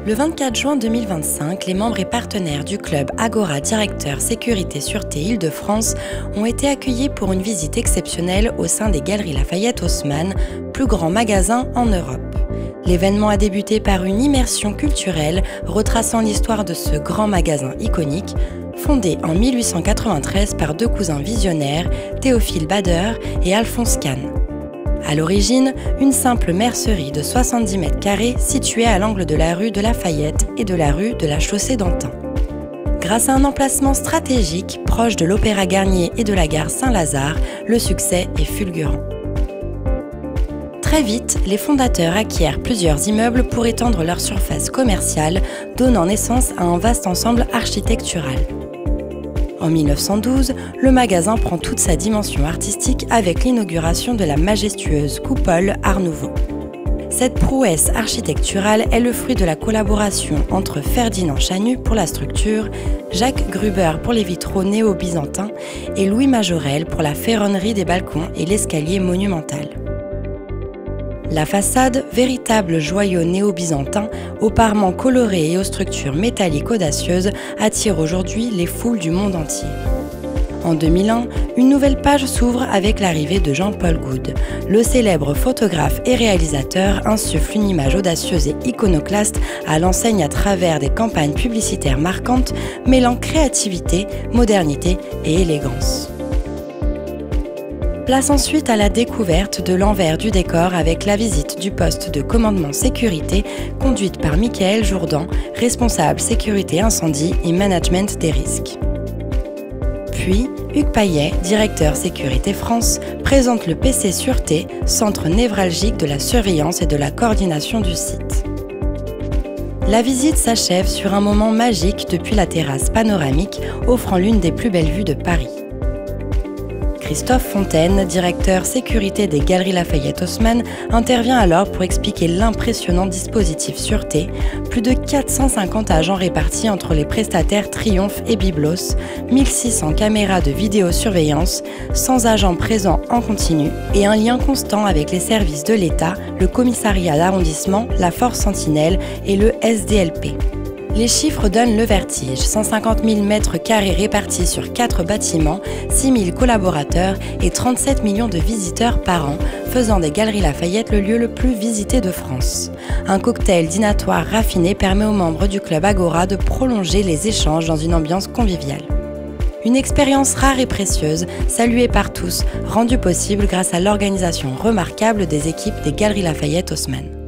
Le 24 juin 2025, les membres et partenaires du club Agora Directeur Sécurité Sûreté Île-de-France ont été accueillis pour une visite exceptionnelle au sein des Galeries Lafayette Haussmann, plus grand magasin en Europe. L'événement a débuté par une immersion culturelle retraçant l'histoire de ce grand magasin iconique, fondé en 1893 par deux cousins visionnaires, Théophile Bader et Alphonse Kahn. À l'origine, une simple mercerie de 70 mètres carrés située à l'angle de la rue de Lafayette et de la rue de la Chaussée d'Antin. Grâce à un emplacement stratégique proche de l'Opéra Garnier et de la gare Saint-Lazare, le succès est fulgurant. Très vite, les fondateurs acquièrent plusieurs immeubles pour étendre leur surface commerciale, donnant naissance à un vaste ensemble architectural. En 1912, le magasin prend toute sa dimension artistique avec l'inauguration de la majestueuse coupole Art Nouveau. Cette prouesse architecturale est le fruit de la collaboration entre Ferdinand Chanu pour la structure, Jacques Gruber pour les vitraux néo-byzantins et Louis Majorel pour la ferronnerie des balcons et l'escalier monumental. La façade, véritable joyau néo-byzantin, aux parements colorés et aux structures métalliques audacieuses, attire aujourd'hui les foules du monde entier. En 2001, une nouvelle page s'ouvre avec l'arrivée de Jean-Paul Goude. Le célèbre photographe et réalisateur insuffle une image audacieuse et iconoclaste à l'enseigne à travers des campagnes publicitaires marquantes, mêlant créativité, modernité et élégance. Place ensuite à la découverte de l'envers du décor avec la visite du poste de commandement sécurité conduite par Michael Jourdan, responsable sécurité incendie et management des risques. Puis, Hugues Payet, directeur sécurité France, présente le PC Sûreté, centre névralgique de la surveillance et de la coordination du site. La visite s'achève sur un moment magique depuis la terrasse panoramique offrant l'une des plus belles vues de Paris. Christophe Fontaine, directeur sécurité des Galeries Lafayette Haussmann, intervient alors pour expliquer l'impressionnant dispositif sûreté, plus de 450 agents répartis entre les prestataires Triomphe et Biblos, 1600 caméras de vidéosurveillance, 100 agents présents en continu et un lien constant avec les services de l'État, le commissariat d'arrondissement, la Force Sentinelle et le SDLP. Les chiffres donnent le vertige, 150 000 mètres carrés répartis sur 4 bâtiments, 6 000 collaborateurs et 37 millions de visiteurs par an, faisant des Galeries Lafayette le lieu le plus visité de France. Un cocktail dînatoire raffiné permet aux membres du club Agora de prolonger les échanges dans une ambiance conviviale. Une expérience rare et précieuse, saluée par tous, rendue possible grâce à l'organisation remarquable des équipes des Galeries Lafayette Haussmann.